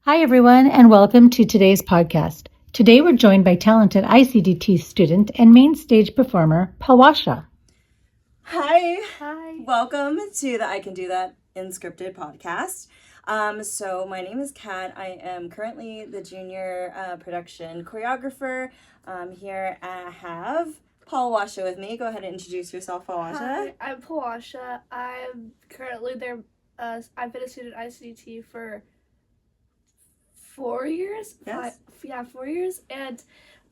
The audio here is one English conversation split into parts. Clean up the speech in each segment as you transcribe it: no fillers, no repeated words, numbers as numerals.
Hi, everyone, and welcome to today's podcast. Today, we're joined by talented ICDT student and main stage performer, Palwasha. Hi. Hi. Welcome to the I Can Do That Unscripted podcast. So my name is Kat. I am currently the junior production choreographer here. I have Palwasha with me. Go ahead and introduce yourself, Palwasha. Hi, I'm Palwasha. I'm currently there. I've been a student at ICDT for 4 years. Yes. 4 years, and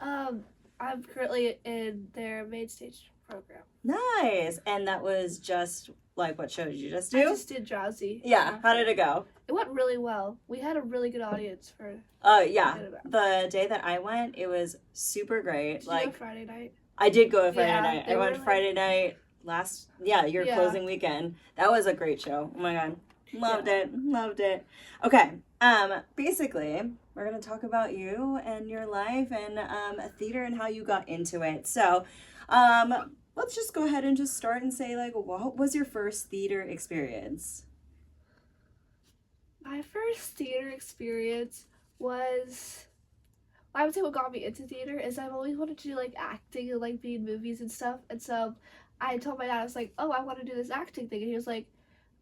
I'm currently in their main stage program. Nice. And that was just like what show did you just do? I just did Drowsy. Yeah. How did it go? It went really well. We had a really good audience for. Yeah. The day that I went, it was super great. Did you go Friday night? I did go Friday night. I went like... Friday night your closing weekend. That was a great show. Oh my god. Loved it. Okay. Basically, we're going to talk about you and your life and theater and how you got into it. So, let's just go ahead and just start and say, like, what was your first theater experience? My first theater experience was... I would say what got me into theater is I've always wanted to do, like, acting and, like, be in movies and stuff. And so I told my dad, I was like, oh, I want to do this acting thing. And he was like,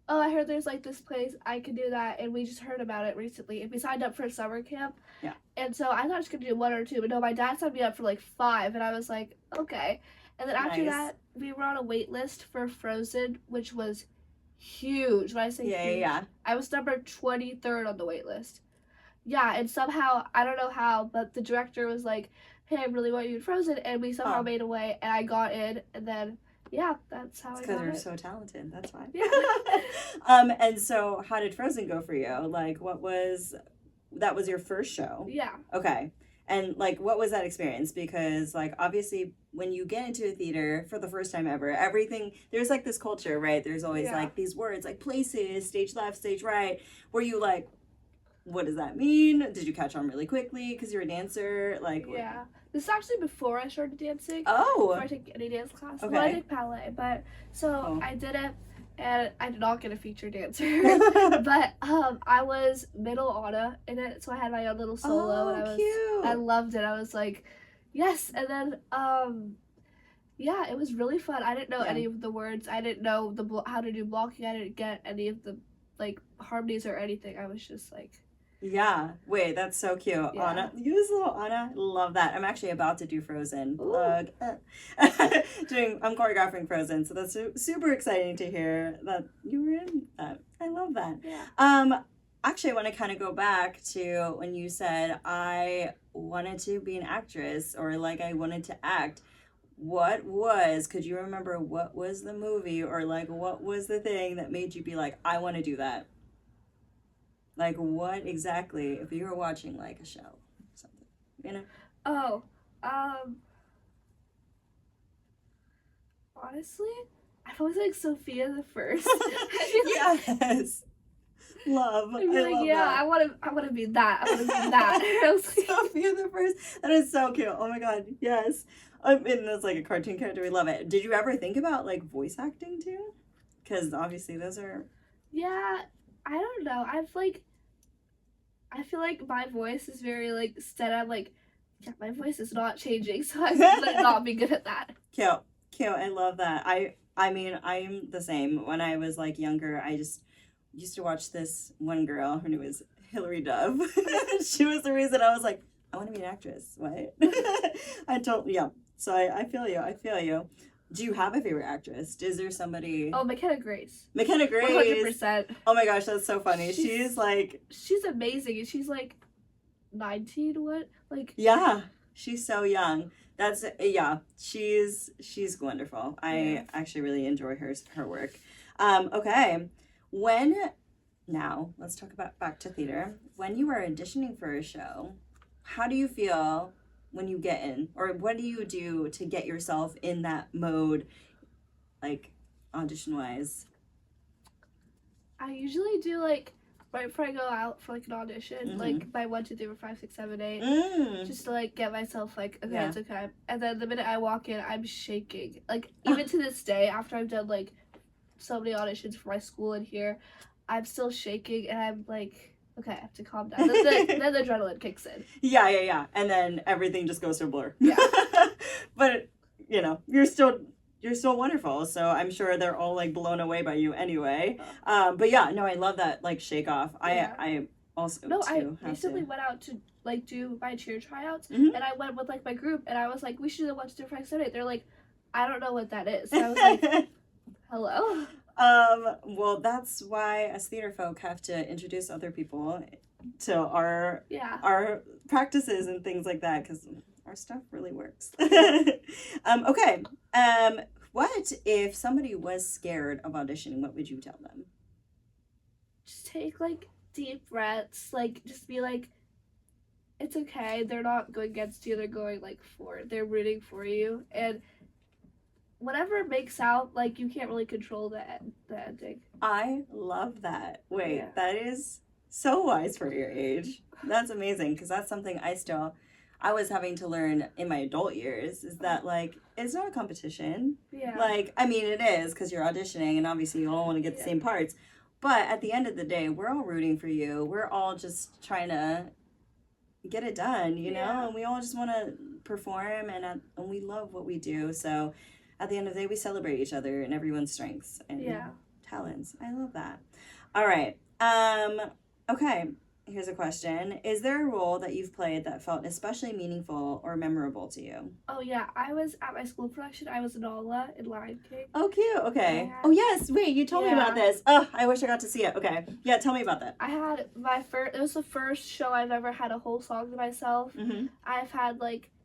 oh, I heard there's, like, this place, I can do that. And we just heard about it recently. And we signed up for a summer camp. Yeah. And so I thought I was going to do 1 or 2. But no, my dad signed me up for, like, 5. And I was like, okay. And then after that, we were on a wait list for Frozen, which was huge. When I say huge, Yeah. I was number 23rd on the wait list. Yeah, and somehow, I don't know how, but the director was like, hey, I really want you in Frozen, and we somehow made a way, and I got in, and then, yeah, that's how I got it. Because you're so talented, that's why. Yeah. And so how did Frozen go for you? Like, that was your first show? Yeah. Okay. And, like, what was that experience? Because, like, obviously, when you get into a theater for the first time ever, there's, like, this culture, right? There's always, like, these words, like, places, stage left, stage right. Were you, like, what does that mean? Did you catch on really quickly because you're a dancer? Like, yeah. This is actually before I started dancing. Oh. Before I took any dance class. Okay. Well, I did ballet, but, I did it, and I did not get a featured dancer. But, I was middle honor in it, so I had my own little solo. And cute. I loved it. I was like, yes. And then, yeah, it was really fun. I didn't know any of the words. I didn't know how to do blocking. I didn't get any of the, like, harmonies or anything. I was just like... Yeah. Wait, that's so cute. Yeah. Anna. You was little Anna. Love that. I'm actually about to do Frozen. I'm choreographing Frozen, so that's super exciting to hear that you were in that. I love that. Yeah. Actually, I want to kind of go back to when you said I wanted to be an actress or like I wanted to act. Could you remember what was the movie or like what was the thing that made you be like, I want to do that? Like, what exactly, if you were watching, like, a show or something, you know? Oh, honestly, I've always liked Sophia the First. Yes! Love. I'd be like, that. I want to be that. I want to be that. I was like, Sophia the First. That is so cute. Oh, my God. Yes. And that's, like, a cartoon character. We love it. Did you ever think about, like, voice acting, too? Because, obviously, those are... Yeah, I don't know. I feel like my voice is very, like, steady. I'm like, yeah, my voice is not changing, so I'm gonna not be good at that. Cute. I love that. I mean, I'm the same. When I was, like, younger, I just used to watch this one girl. Her name was Hilary Dove. She was the reason I was like, I want to be an actress. What? So I feel you. Do you have a favorite actress? Is there somebody... Oh, McKenna Grace. 100%. Oh my gosh, that's so funny. She's amazing, and she's like 19, what? Like... Yeah, she's so young. She's wonderful. I actually really enjoy her work. Okay. Now, let's talk about back to theater. When you are auditioning for a show, how do you feel when you get in, or what do you do to get yourself in that mode, like audition wise? I usually do like right before I go out for like an audition, like by 1, 2, 3, 4, 5, 6, 7, 8, just to like get myself like okay, it's okay. And then the minute I walk in, I'm shaking. Like even to this day, after I've done like so many auditions for my school and here, I'm still shaking, and I'm like, okay, I have to calm down. Then the adrenaline kicks in. Yeah. And then everything just goes to a blur. Yeah. But, you know, you're still wonderful. So I'm sure they're all like blown away by you anyway. But yeah, no, I love that like shake off. Yeah. I also I recently went out to like do my cheer tryouts, Mhm. and I went with like my group, and I was like, we should do the What's Different Saturday. They're like, I don't know what that is. And I was like, hello. Well, that's why us theater folk have to introduce other people to our practices and things like that, because our stuff really works. Okay. What if somebody was scared of auditioning? What would you tell them? Just take like deep breaths. Like just be like, it's okay. They're not going against you. They're going like they're rooting for you, and whatever makes out, like you can't really control the ending. I love that. Wait, Yeah. That is so wise for your age. That's amazing, because that's something I was having to learn in my adult years, is that like it's not a competition. Yeah. Like, I mean, it is, because you're auditioning and obviously you all want to get the same parts, but at the end of the day, we're all rooting for you. We're all just trying to get it done, you know, and we all just want to perform, and we love what we do. So at the end of the day, we celebrate each other and everyone's strengths and talents. I love that. All right. Okay. Here's a question. Is there a role that you've played that felt especially meaningful or memorable to you? Oh, yeah. I was at my school production. I was Nala in Lion King. Oh, cute. Okay. Yeah. Oh, yes. Wait, you told me about this. Oh, I wish I got to see it. Okay. Yeah, tell me about that. I had it was the first show I've ever had a whole song to myself. Mm-hmm. I've had,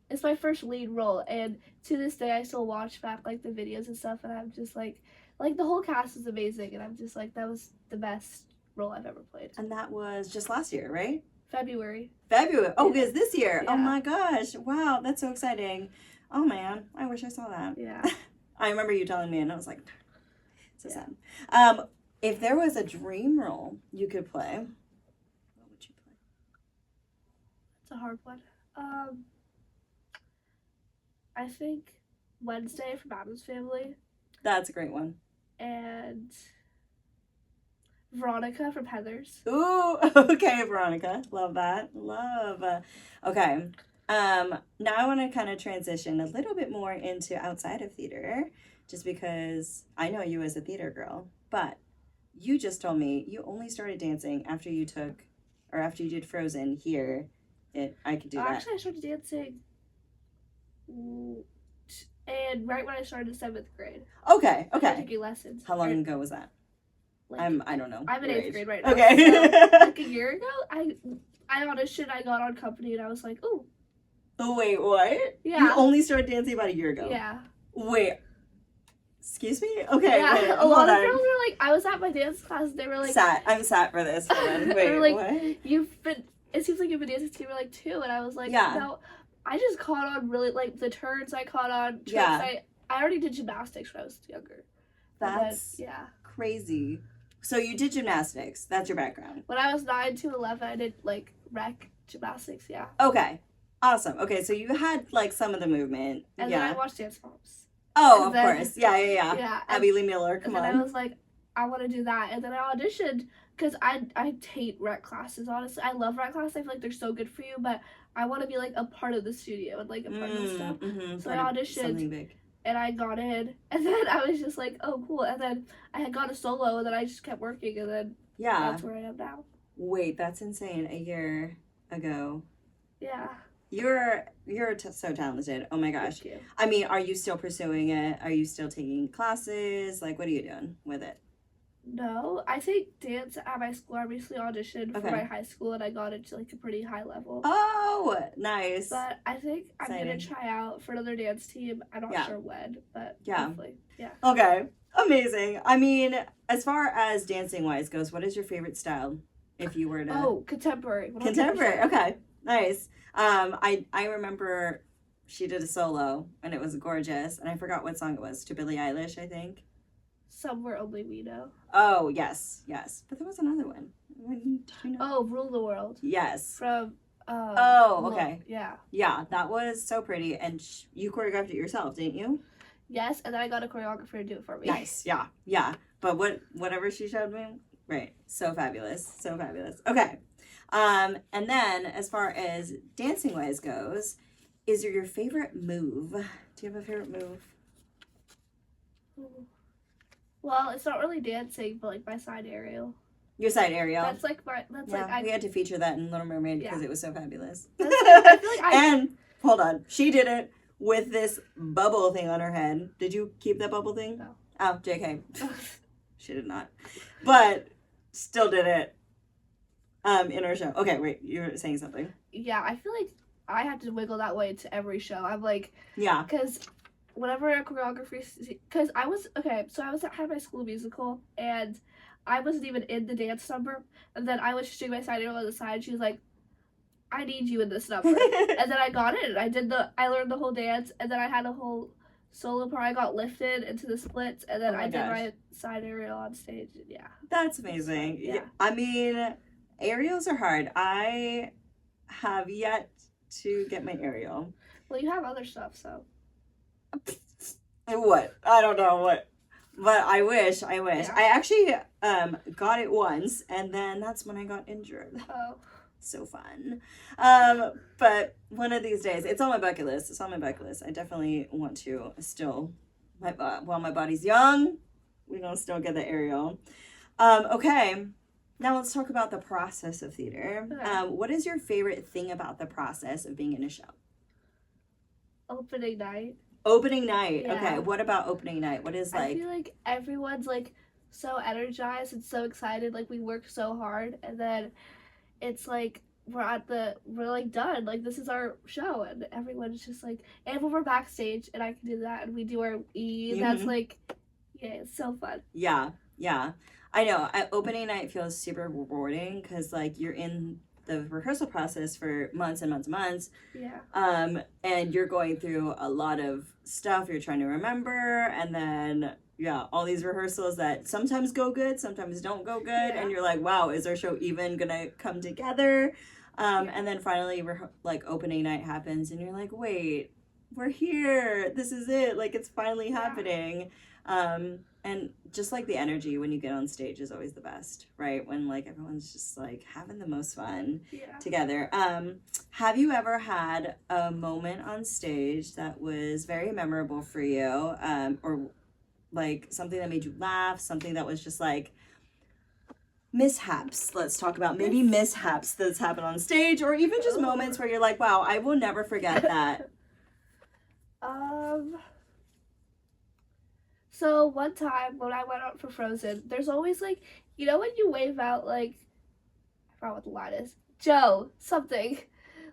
it's my first lead role, and to this day, I still watch back, the videos and stuff, and I'm just, like, the whole cast is amazing, and I'm just, like, that was the best role I've ever played. And that was just last year, right? February. Oh, it's this year. Yeah. Oh, my gosh. Wow, that's so exciting. Oh, man. I wish I saw that. Yeah. I remember you telling me, and I was like, so sad. If there was a dream role you could play, what would you play? It's a hard one. I think Wednesday from Addams Family. That's a great one. And Veronica from Heathers. Ooh, okay, Veronica. Love that. Okay. Now I want to kind of transition a little bit more into outside of theater, just because I know you as a theater girl, but you just told me you only started dancing after you did Frozen here. I could do that. Actually, I started dancing and right when I started 7th grade. Okay. I was taking lessons. How long ago was that? I don't know. I'm in 8th grade right now. Okay. So, a year ago, I auditioned, I got on Company, and I was like, ooh. Oh, wait, what? Yeah. You only started dancing about a year ago? Yeah. Wait. Excuse me? Okay. Yeah. Wait, a lot of girls were like, I was at my dance class, and they were like... I'm sat for this. Wait, they were like, what? It seems like you've been dancing since you were like 2, and I was like, yeah. No, I just caught on really, the turns I caught on. Tricks, yeah. I already did gymnastics when I was younger. That's crazy. So you did gymnastics. That's your background. When I was 9 to 11, I did, rec gymnastics, yeah. Okay. Awesome. Okay, so you had, some of the movement. And then I watched Dance Moms. Oh, of course. Yeah. Abby Lee Miller, come on. And then I was like, I want to do that. And then I auditioned, because I hate rec classes, honestly. I love rec classes. I feel like they're so good for you, but I want to be, a part of the studio and, a part of the stuff. Mm-hmm. So I auditioned. Something big. And I got in, and then I was just like, oh, cool. And then I had got a solo, and then I just kept working, and then that's where I am now. Wait, that's insane. A year ago. Yeah. You're so talented. Oh my gosh. Thank you. I mean, are you still pursuing it? Are you still taking classes? What are you doing with it? No, I take dance at my school. I recently auditioned for my high school, and I got into a pretty high level. Oh, nice. But I think I'm gonna try out for another dance team. I'm not sure when, but hopefully. Yeah. Okay. Amazing. I mean, as far as dancing wise goes, what is your favorite style? If you were to contemporary. 100%. Contemporary. Okay. Nice. I remember she did a solo and it was gorgeous, and I forgot what song it was. To Billie Eilish, I think. Somewhere Only We Know. Oh, yes. But there was another one. Did you know? Oh, Rule the World. Yes. From, okay. Yeah. Yeah, that was so pretty. And you choreographed it yourself, didn't you? Yes, and then I got a choreographer to do it for me. Nice. Yeah. But whatever she showed me, right. So fabulous. Okay. And then as far as dancing wise goes, is there your favorite move? Do you have a favorite move? Well, it's not really dancing, but like my side aerial. Your side aerial. That's like we had to feature that in Little Mermaid because it was so fabulous. I feel like and hold on, she did it with this bubble thing on her head. Did you keep that bubble thing? No. Oh, JK. She did not. But still did it in her show. Okay, wait, you were saying something. Yeah, I feel like I had to wiggle that way to every show. I'm like, yeah. Because whenever a choreography, because I had my school musical, and I wasn't even in the dance number, and then I was just doing my side aerial on the side, she was like, I need you in this number. And then I got it, and I learned the whole dance, and then I had a whole solo part. I got lifted into the splits, and then I did my side aerial on stage. Yeah, that's amazing. Yeah, I mean, aerials are hard. I have yet to get my aerial. Well, you have other stuff, so. What? I don't know what, but I wish. Yeah. I actually got it once, and then that's when I got injured. Oh. So fun. But one of these days, it's on my bucket list. I definitely want to still, while my body's young, we're gonna still get the aerial. Okay, now let's talk about the process of theater. Okay. What is your favorite thing about the process of being in a show? Opening night. Yeah. Okay, what about opening night? What is I feel like everyone's like so energized and so excited. Like we work so hard, and then it's like we're like done, like this is our show, and everyone's just like, and when we're backstage and I can do that and we do our that's like, yeah, it's so fun. Yeah I know. Opening night feels super rewarding because like you're in the rehearsal process for months and months and months, and you're going through a lot of stuff you're trying to remember, and then all these rehearsals that sometimes go good, sometimes don't go good, and you're like, wow, is our show even gonna come together? And then finally, like, opening night happens, and you're like, wait, we're here, this is it, like, it's finally happening. And just like the energy when you get on stage is always the best, right? When like everyone's just like having the most fun together. Have you ever had a moment on stage that was very memorable for you, or like something that made you laugh, something that was just like mishaps? Let's talk about maybe mishaps that's happened on stage, or even just moments where you're like, wow, I will never forget that. So one time when I went out for Frozen, there's always like, you know when you wave out, like, I forgot what the line is, Joe, something,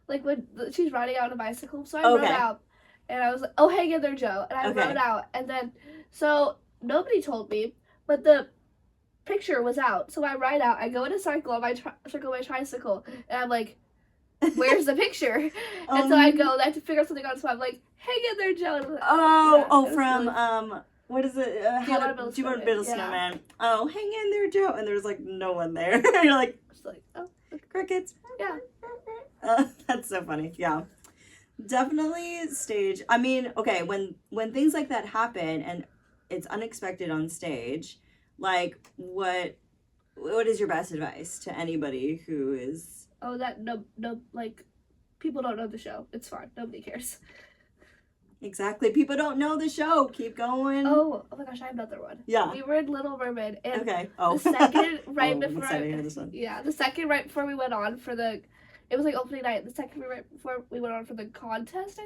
like when she's riding out on a bicycle. So I rode out, and I was like, oh, hang in there, Joe. And I rode out, and then, so nobody told me, but the picture was out. So I ride out, I go in a circle on my tricycle, and I'm like, where's the picture? And so I have to figure out something on, so I'm like, hang in there, Joe. And from, what is it? Do you want to build a snowman? Oh, hang in there, Joe. And there's like no one there. You're like, oh, crickets. Yeah. That's so funny. Yeah. Definitely stage. I mean, okay, when things like that happen and it's unexpected on stage, like what is your best advice to anybody who is? Oh, that no, like people don't know the show. It's fine. Nobody cares. Exactly. People don't know the show. Keep going. Oh my gosh, I have another one. Yeah. We were in Little Mermaid, and the second before the second right before we went on for it was like opening night. The second right before we went on for the contest,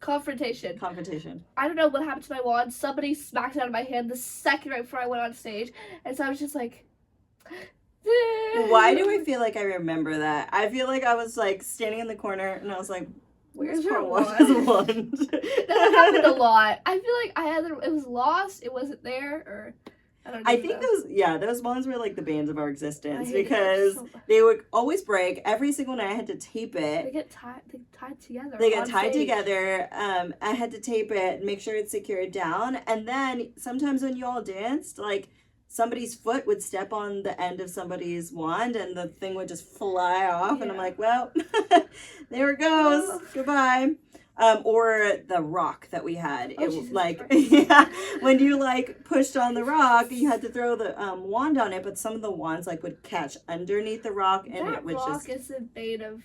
confrontation. I don't know what happened to my wand. Somebody smacked it out of my hand the second right before I went on stage, and so I was just like. Why do I feel like I remember that? I feel like I was like standing in the corner, and I was like. Where's your wand? That happened a lot. I feel like it was lost, it wasn't there, or I don't know. I think those ones were like the bands of our existence because they would always break. Every single night I had to tape it. They get tied together. They get tied together. I had to tape it, make sure it's secured down, and then sometimes when you all danced, like somebody's foot would step on the end of somebody's wand and the thing would just fly off, and I'm like, well, there it goes. Goodbye. Or the rock that we had. Oh, It Jesus like Christ. yeah, when you like pushed on the rock, you had to throw the wand on it, but some of the wands like would catch underneath the rock, and That it was rock just is made of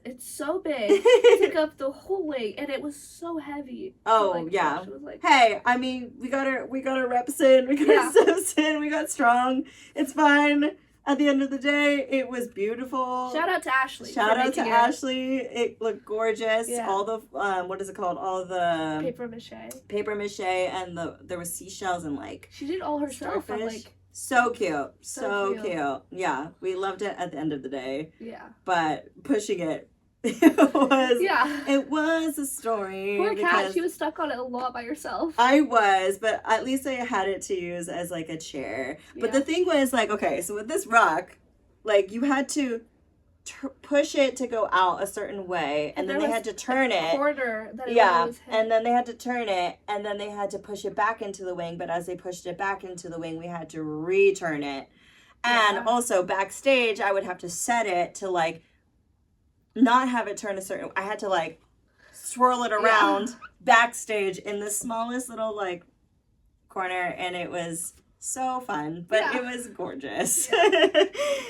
it's so big. It took up the whole wing, and it was so heavy. Oh, like, yeah. gosh, it was like, Hey, I mean, we got our reps in, we got Yeah. our steps in, we got strong. It's fine. At the end of the day, it was beautiful. shout out to Ashley. Shout for out to making it. Ashley. It looked gorgeous. Yeah. All the what is it called? All the Paper mache. and there was seashells and like She did all herself. I'm starfish. like, So cute. So cute. cute. Yeah, we loved it at the end of the day. yeah. But pushing it, it was a story. Poor cat, because she was stuck on it a lot by herself. I was, but at least I had it to use as like a chair. But the thing was like, okay, so with this rock, like you had to push it to go out a certain way, and then they had to turn it. Corner that it Yeah, and then they had to turn it, and then they had to push it back into the wing. But as they pushed it back into the wing, we had to return it. And Yeah. also backstage, I would have to set it to like not have it turn a certain. I had to like swirl it around backstage in the smallest little like corner, and it was so fun, but Yeah. it was gorgeous.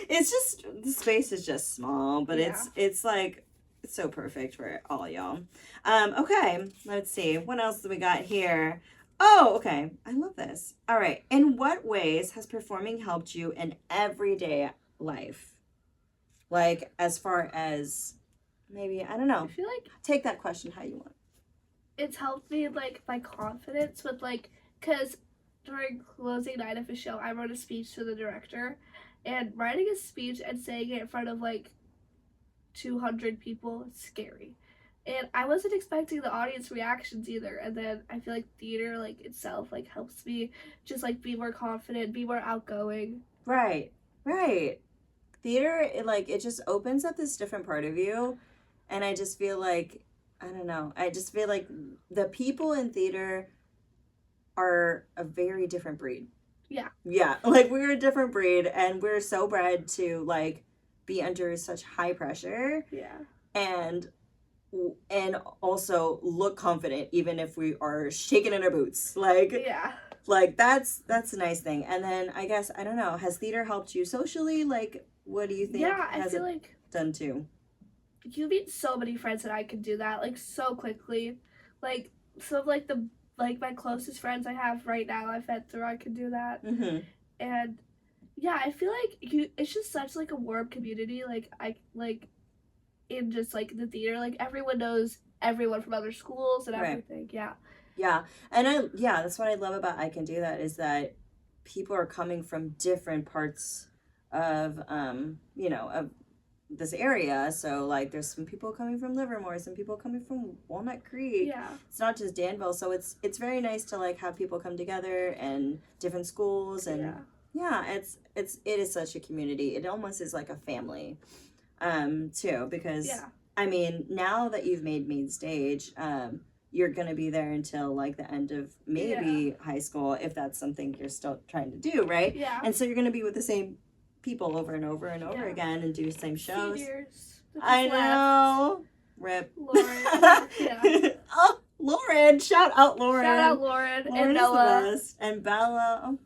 It's just the space is just small, but it's like it's so perfect for all y'all. Okay, let's see what else do we got here. Oh, okay, I love this. All right, in what ways has performing helped you in everyday life? Like as far as maybe I don't know. I feel like Take that question how you want. it's helped me like my confidence with like, because during closing night of a show, I wrote a speech to the director, and writing a speech and saying it in front of like 200 people is scary, and I wasn't expecting the audience reactions either. And then I feel like theater like itself like helps me just like be more confident, be more outgoing. Right. Theater, it just opens up this different part of you, and I just feel like I don't know. I just feel like the people in theater are a very different breed. Yeah, like we're a different breed, and we're so bred to like be under such high pressure Yeah. and also look confident even if we are shaking in our boots. Yeah. Like that's a nice thing. And then I guess I don't know, has theater helped you socially? Like what do you think Yeah, I has feel it like done too? you meet so many friends that I could do that like so quickly. Like some of like the like my closest friends I have right now I've met through I could do that. Mm-hmm. And yeah, I feel like it's just such like a warm community. Like I like in just like the theater, like everyone knows everyone from other schools and Right. everything. Yeah. Yeah. And that's what I love about I Can Do That is that people are coming from different parts of of this area. So like there's some people coming from Livermore, some people coming from Walnut Creek. Yeah. It's not just Danville. So it's very nice to like have people come together and different schools and it is such a community. It almost is like a family. Too, because I mean, now that you've made main stage, you're gonna be there until like the end of maybe high school if that's something you're still trying to do, right? Yeah. And so you're gonna be with the same people over and over and over again and do the same shows. Seniors that I just know. Rip. Lauren. Yeah. Oh, Lauren! Shout out Lauren. Shout out Lauren Lauren and is Noah. the best. And Bella. Oh,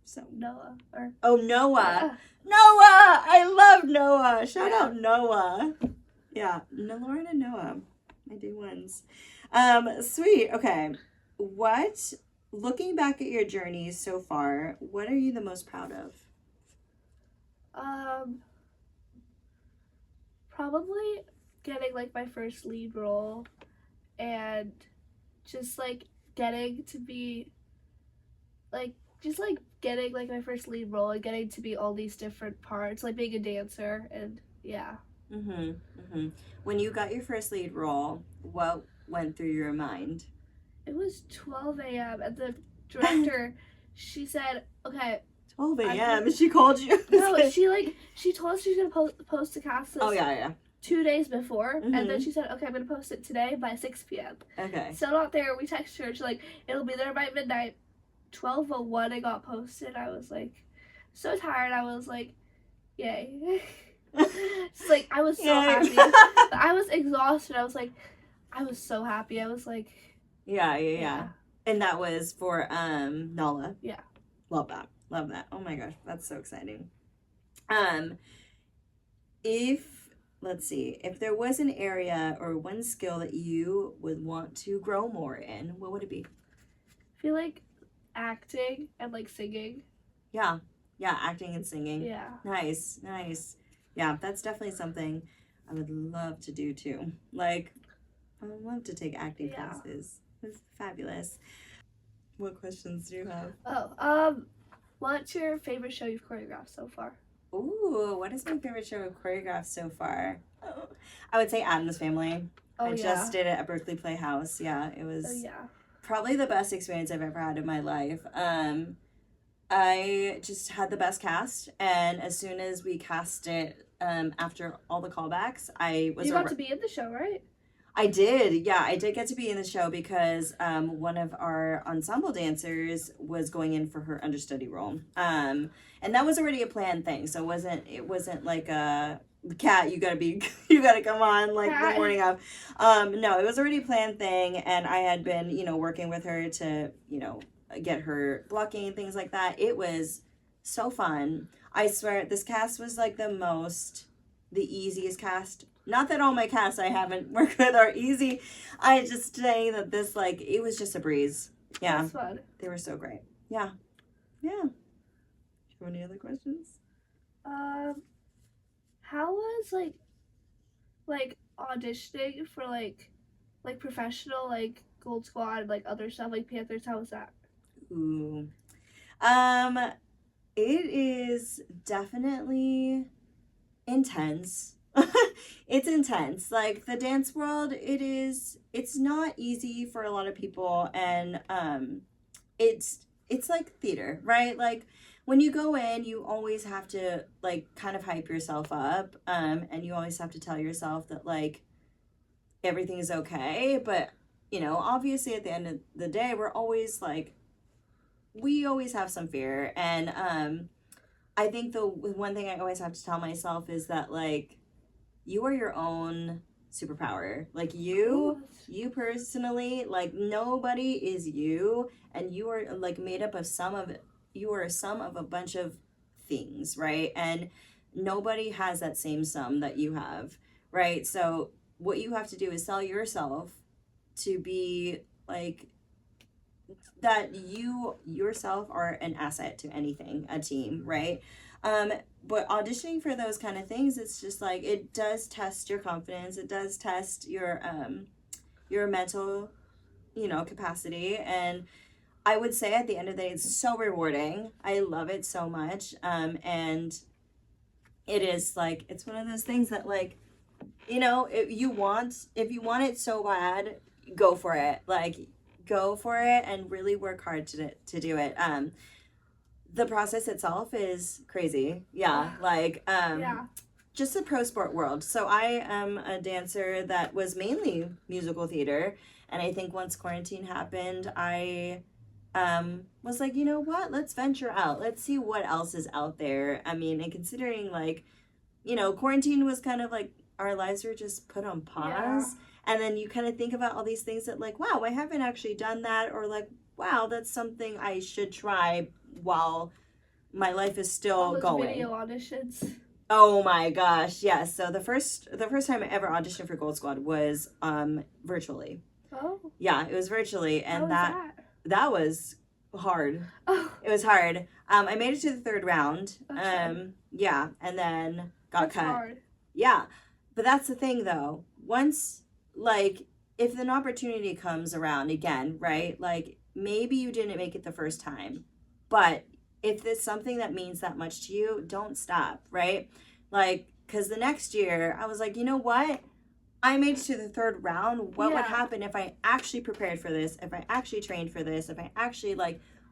so Noah. Or Noah. Noah! I love Noah. Shout out Noah. Yeah, Lauren and Noah, my day ones. Sweet. Okay. Looking back at your journey so far, what are you the most proud of? Probably getting like my first lead role and just like getting to be like getting like my first lead role and getting to be all these different parts, like being a dancer and yeah. When you got your first lead role, what went through your mind? It was 12 a.m. and the director, she said, okay. 12 a.m. She called you? No, she told us she was going to post the cast list. Oh, yeah. 2 days before, and then she said, okay, I'm going to post it today by 6 p.m. Okay. Still not there. We texted her. She's like, it'll be there by midnight. 12:01 it got posted. I was like so tired. I was like, yay. It's like I was so happy. But I was exhausted. I was like, I was so happy. I was like, Yeah. And that was for Nala. Yeah. Love that. Oh my gosh, that's so exciting. Let's see, if there was an area or one skill that you would want to grow more in, what would it be? I feel like acting and like singing. Yeah, acting and singing. Yeah. Nice. Yeah, that's definitely something I would love to do too. Like, I would love to take acting classes. It's fabulous. What questions do you have? What's your favorite show you've choreographed so far? Ooh, what is my favorite show I've choreographed so far? Oh, I would say Addams Family. I just did it at Berkeley Playhouse. Yeah, it was probably the best experience I've ever had in my life. I just had the best cast, and as soon as we cast it, after all the callbacks, I was. You got to be in the show, right? I did, yeah, I did get to be in the show because one of our ensemble dancers was going in for her understudy role, and that was already a planned thing. So it wasn't like a Kat, you gotta come on like the morning of. No, it was already a planned thing, and I had been working with her to get her blocking and things like that. It was so fun. I swear this cast was like the easiest cast. Not that all my casts I haven't worked with are easy. I just say that this, it was just a breeze. Yeah. That's fun. They were so great. Yeah. Do you have any other questions? How was like auditioning for like professional Gold Squad, other stuff like Panthers? How was that? Ooh. It is definitely intense. It's intense. Like the dance world, it's not easy for a lot of people, and it's like theater, right? Like when you go in, you always have to kind of hype yourself up, and you always have to tell yourself that everything is okay, but obviously at the end of the day, we always have some fear, and I think the one thing I always have to tell myself is that you are your own superpower. You personally, nobody is you, and you are made up of you are some of a bunch of things, right? And nobody has that same sum that you have, right? So what you have to do is sell yourself to be that you yourself are an asset to anything, a team, right? But auditioning for those kind of things, it's just it does test your confidence. It does test your mental, capacity. And I would say at the end of the day, it's so rewarding. I love it so much. And it is it's one of those things that if you want it so bad, go for it. Go for it and really work hard to do it. The process itself is crazy. Just the pro sport world. So I am a dancer that was mainly musical theater, and I think once quarantine happened, I was like, you know what, let's venture out, let's see what else is out there. I mean, and considering quarantine was kind of our lives were just put on pause. And then you kind of think about all these things that wow, I haven't actually done that, or wow, that's something I should try while my life is still going. Video auditions. Oh my gosh, yes. So the first time I ever auditioned for Gold Squad was virtually. Oh. Yeah, it was virtually, and that was hard. Oh. It was hard. I made it to the third round. Hard. Yeah, and then got cut. Hard. Yeah, but that's the thing though. Once if an opportunity comes around again, right? Maybe you didn't make it the first time, but if there's something that means that much to you, don't stop, right? Because the next year I was like, you know what? I made it to the third round. What would happen if I actually prepared for this? If I actually trained for this? If I actually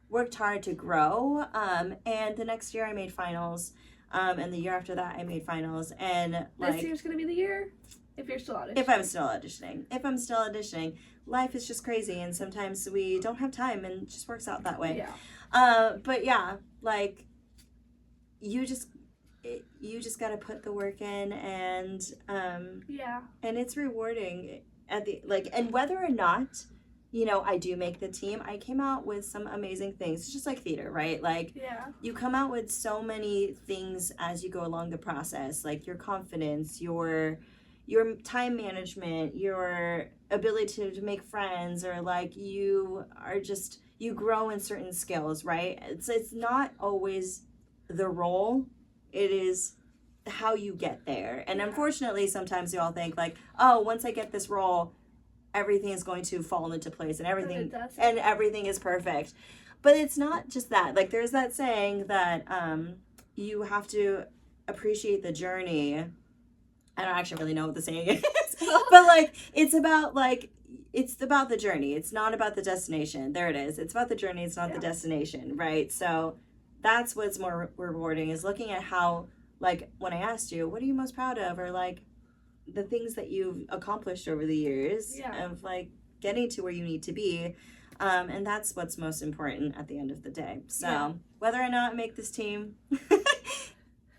worked hard to grow? And the next year I made finals. And the year after that I made finals. And this year's gonna be the year. If you're still auditioning. If I'm still auditioning. Life is just crazy, and sometimes we don't have time, and it just works out that way. Yeah. But yeah, you just gotta put the work in, and and it's rewarding. and whether or not, you know, I do make the team, I came out with some amazing things. It's just like theater, right? Like, Yeah. you come out with so many things as you go along the process, like your confidence, your time management, your ability to make friends, or like you grow in certain skills, right? It's not always the role, it is how you get there. And unfortunately, sometimes you all think like, oh, once I get this role, everything is going to fall into place and everything is perfect. But it's not just that. Like, there's that saying that you have to appreciate the journey. I don't actually really know what the saying is, but like, it's about the journey. It's not about the destination. There it is. It's about the journey. It's not the destination, right? So that's what's more rewarding, is looking at how, like, when I asked you, what are you most proud of? Or like, the things that you've accomplished over the years of like getting to where you need to be. And that's what's most important at the end of the day. So whether or not I make this team,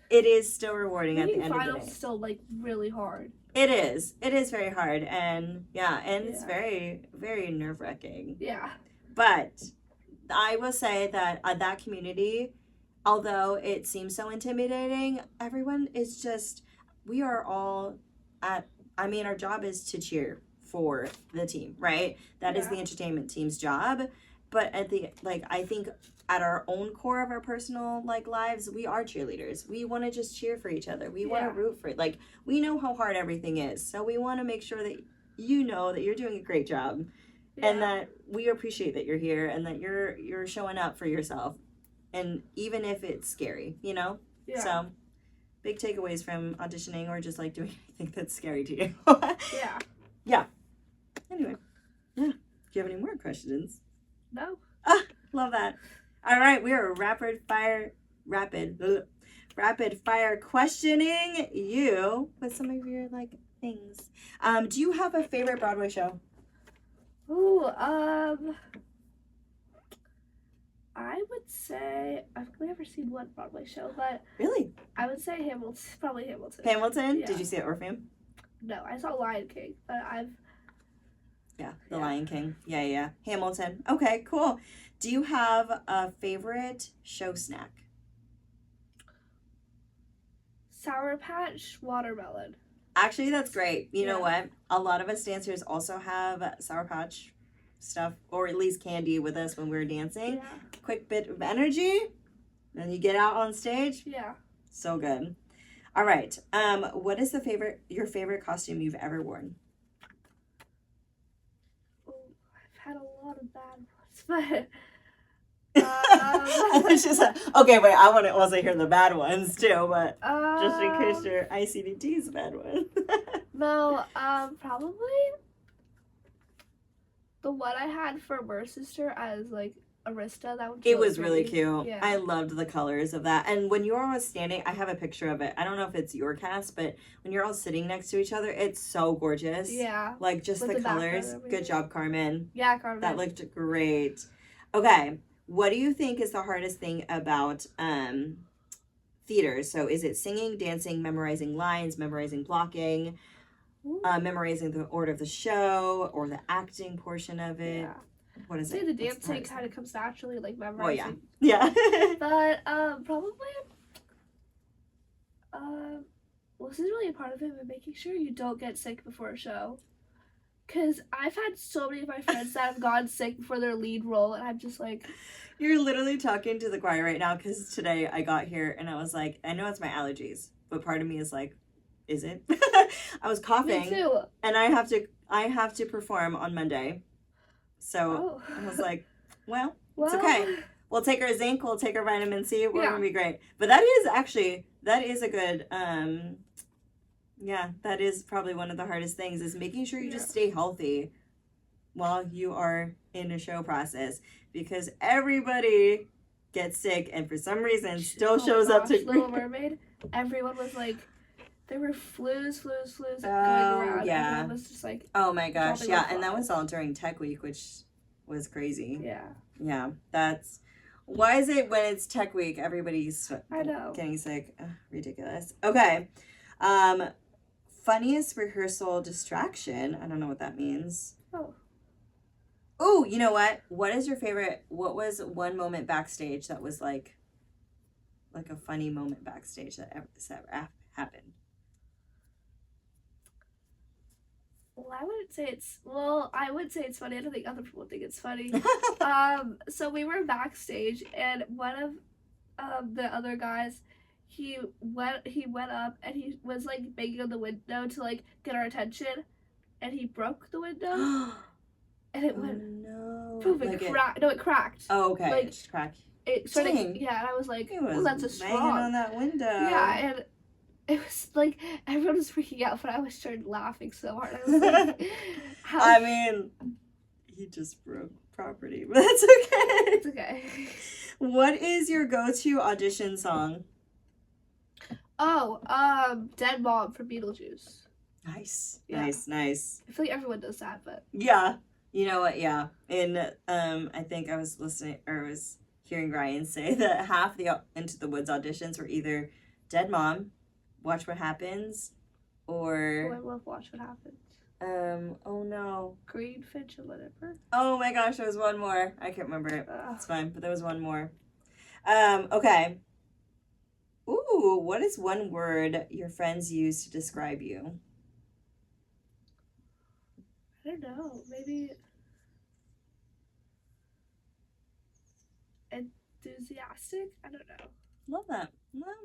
it is still rewarding at the end of the day. Finals still like really hard. It is very hard, and it's very, very nerve-wracking. Yeah. But I will say that that community, although it seems so intimidating, everyone is just, we are all our job is to cheer for the team, right? That is the entertainment team's job. But I think at our own core of our personal lives, we are cheerleaders. We want to just cheer for each other. We want to root for it. Like, we know how hard everything is. So we want to make sure that you know that you're doing a great job, and that we appreciate that you're here, and that you're showing up for yourself. And even if it's scary, you know? Yeah. So big takeaways from auditioning, or just like doing anything that's scary to you. Yeah. Anyway, do you have any more questions? No. Love that. All right, we are rapid fire questioning you with some of your things. Do you have a favorite Broadway show? Ooh, I would say I've never seen one Broadway show, but really, I would say Hamilton. Probably Hamilton. Hamilton? Yeah. Did you see it, Orpheum? No, I saw Lion King, but The Lion King. Yeah. Hamilton. Okay, cool. Do you have a favorite show snack? Sour Patch watermelon. Actually, that's great. You know what? A lot of us dancers also have Sour Patch stuff, or at least candy, with us when we're dancing. Yeah. Quick bit of energy, then you get out on stage. Yeah. So good. All right. What is your favorite costume you've ever worn? Oh, I've had a lot of bad ones, but it's just okay. Wait, I want to also hear the bad ones too, but just in case your ICDT is a bad one. No, probably the one I had for Mer's sister as Arista. That one. It was really cute. Yeah. I loved the colors of that. And when you were all standing, I have a picture of it. I don't know if it's your cast, but when you're all sitting next to each other, it's so gorgeous. Yeah. Just the colors. Good job, Carmen. Yeah, Carmen. That looked great. Okay. What do you think is the hardest thing about theater? So is it singing, dancing, memorizing lines, memorizing blocking, memorizing the order of the show, or the acting portion of it? Yeah. What is it? The dancing kind of comes naturally, memorizing. Oh, yeah. But probably this is really a part of it, but making sure you don't get sick before a show. Because I've had so many of my friends that have gotten sick before their lead role, and I'm just like... You're literally talking to the choir right now, because today I got here, and I was like, I know it's my allergies, but part of me is like, is it? I was coughing. Me too. And I have to perform on Monday. So I was like, well, it's okay. We'll take our zinc, we'll take our vitamin C, we're going to be great. But that is a good... that is probably one of the hardest things, is making sure you just stay healthy while you are in a show process, because everybody gets sick and for some reason still shows up to Little Mermaid. Everyone was like, there were flus going around. Yeah. Everyone was just like, oh my gosh, yeah, and that was all during Tech Week, which was crazy. Yeah, that's... Why is it when it's Tech Week everybody's getting sick? Ugh, ridiculous. Okay. funniest rehearsal distraction. I don't know what that means. Oh. Oh, you know what? What was one moment backstage that was like a funny moment backstage that ever happened? Well, I would say it's funny. I don't think other people think it's funny. So we were backstage, and one of the other guys, he went up and he was like banging on the window to like get our attention, and he broke the window, and it went boom, it cracked. Oh, okay. Like, it just cracked. It started, Dang. yeah, and I was like, It was well, that's a banging straw. on that window. Yeah, and it was like everyone was freaking out, but I was started laughing so hard. I was like, I mean, he just broke property, but that's okay. It's okay. What is your go-to audition song? Oh, Dead Mom from Beetlejuice. Nice. Yeah. Nice. I feel like everyone does that, but Yeah. You know what? Yeah. And I think I was hearing Ryan say that half the Into the Woods auditions were either Dead Mom, Watch What Happens, or I love Watch What Happens. Oh no. Greenfinch or whatever. Oh my gosh, there was one more. I can't remember it. It's fine, but there was one more. Okay. Ooh, what is one word your friends use to describe you? I don't know. Maybe enthusiastic? I don't know. Love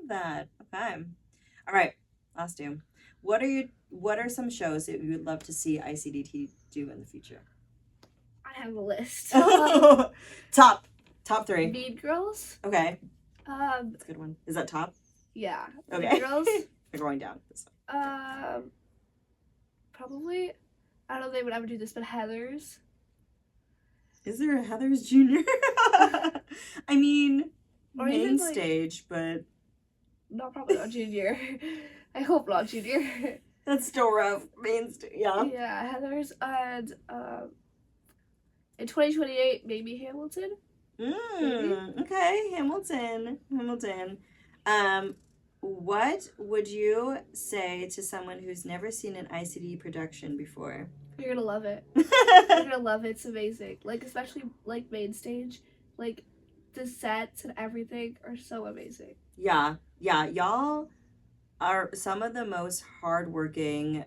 that. Okay. All right. Last two. What are some shows that you would love to see ICDT do in the future? I have a list. Top 3. Mean Girls. Okay. That's a good one. Is that top? Yeah. Okay. Mean Girls. They're going down. Probably. I don't know if they would ever do this, but Heathers. Is there a Heathers Jr.? I mean, Or main even, like, stage, but probably not Junior. I hope not Junior. that's still rough. Main stage, yeah. Yeah, Heathers, and in 2028, maybe Hamilton. Okay, Hamilton. What would you say to someone who's never seen an ICD production before? You're gonna love it. You're gonna love it. It's amazing. Like, especially like main stage, like the sets and everything are so amazing. Yeah. Y'all are some of the most hardworking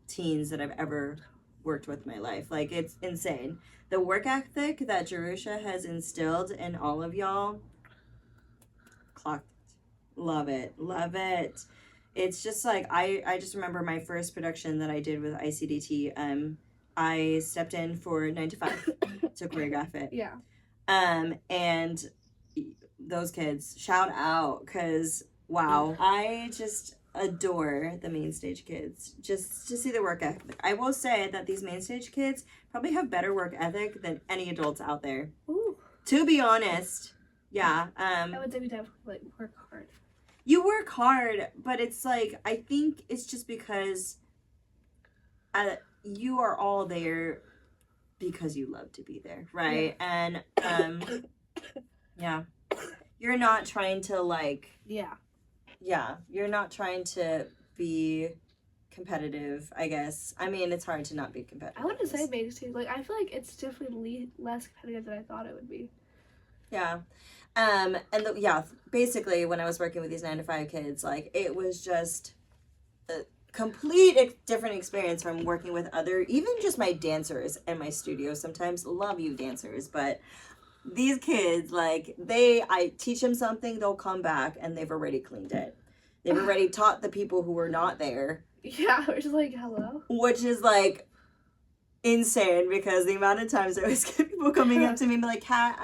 teens that I've ever worked with in my life. Like, it's insane. The work ethic that Jerusha has instilled in all of y'all, clocked. Love it. It's just like, I just remember my first production that I did with ICDT. I stepped in for 9 to 5 to choreograph it. Yeah. And those kids, shout out, because wow, I just adore the main stage kids. Just to see the work ethic. I will say that these main stage kids probably have better work ethic than any adults out there. Ooh. To be honest. Yeah. I would say we definitely like work hard. You work hard, but it's like, I think it's just because you are all there because you love to be there, right? Yeah. And yeah, you're not trying to you're not trying to be competitive, I guess. I mean, it's hard to not be competitive. I wouldn't say main stage. Like, I feel like it's definitely less competitive than I thought it would be. Yeah. Basically when I was working with these 9 to 5 kids, like, it was just a complete different experience from working with even just my dancers in my studio. Sometimes, love you dancers, but these kids, like, I teach them something, they'll come back and they've already cleaned it. They've already taught the people who were not there. Yeah, we're just like, hello. Which is like insane, because the amount of times I always get people coming up to me and be like, Kat,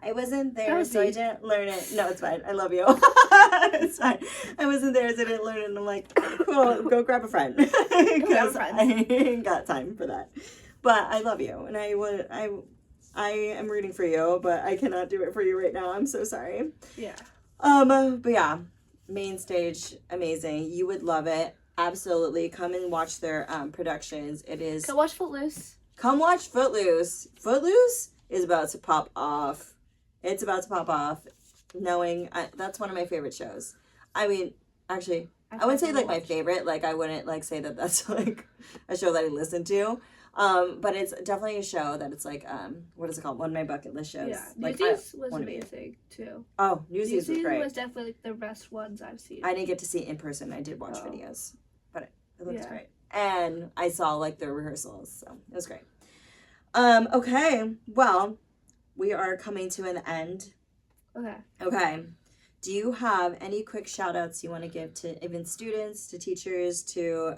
I wasn't there, so I didn't learn it. No, it's fine. I love you. It's fine. I wasn't there, so I didn't learn it. And I'm like, cool, go grab a friend. Because I ain't got time for that. But I love you, and I am rooting for you, but I cannot do it for you right now. I'm so sorry. Yeah. But yeah, main stage, amazing. You would love it. Absolutely. Come and watch their productions. It is. Come watch Footloose. Come watch Footloose. Footloose is about to pop off. It's about to pop off. That's one of my favorite shows. I mean, actually, I wouldn't say like my watched. favorite. Like I wouldn't like say that that's like a show that I listen to. But it's definitely a show that it's like what is it called? One of my bucket list shows. Yeah, Like Newsies was wanna be. amazing too. Oh, Newsies was great. was definitely like the best ones I've seen. I didn't get to see it in person. I did watch videos, but it looked Yeah. great. And I saw like their rehearsals, so it was great. Okay, well, we are coming to an end. Okay. Do you have any quick shout outs you want to give to even students, to teachers, to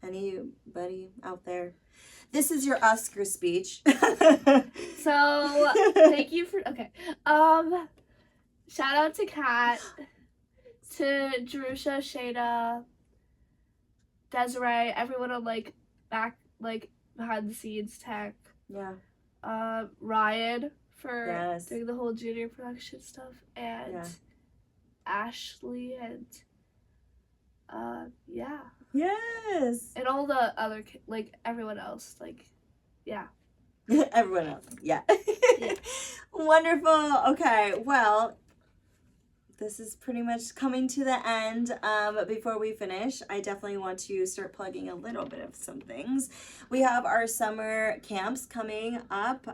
anybody out there? This is your Oscar speech. So thank you for shout out to Kat, to Jerusha, Shada, Desiree, everyone on like back like behind the scenes tech. Yeah. Ryan for Yes. doing the whole junior production stuff, and Ashley, and Yes. and all the other like everyone else, like Everyone else. Yeah. Yeah. Wonderful. Okay. Well, this is pretty much coming to the end. Before we finish, I definitely want to start plugging a little bit of some things. We have our summer camps coming up.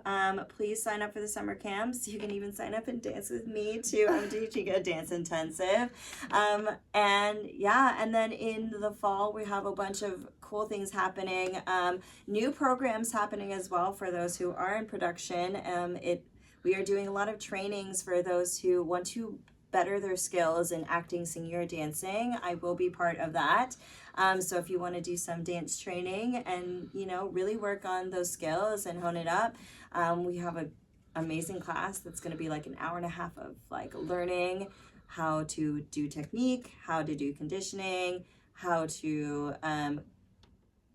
Please sign up for the summer camps. You can even sign up and dance with me too. I'm teaching a dance intensive. And then in the fall, we have a bunch of cool things happening. New programs happening as well for those who are in production. We are doing a lot of trainings for those who want to better their skills in acting, singing, or dancing. I will be part of that. So if you want to do some dance training and, really work on those skills and hone it up, we have an amazing class that's going to be like an hour and a half of like learning how to do technique, how to do conditioning, how to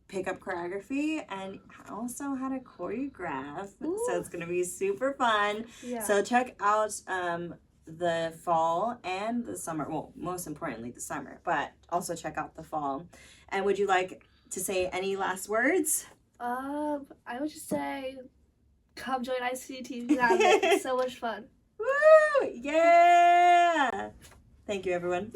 pick up choreography, and also how to choreograph. Ooh. So it's going to be super fun. Yeah. So check out the fall and the summer. Well, most importantly, the summer, but also check out the fall. And would you like to say any last words? I would just say, come join ICDT. It's so much fun. Woo! Yeah! Thank you, everyone.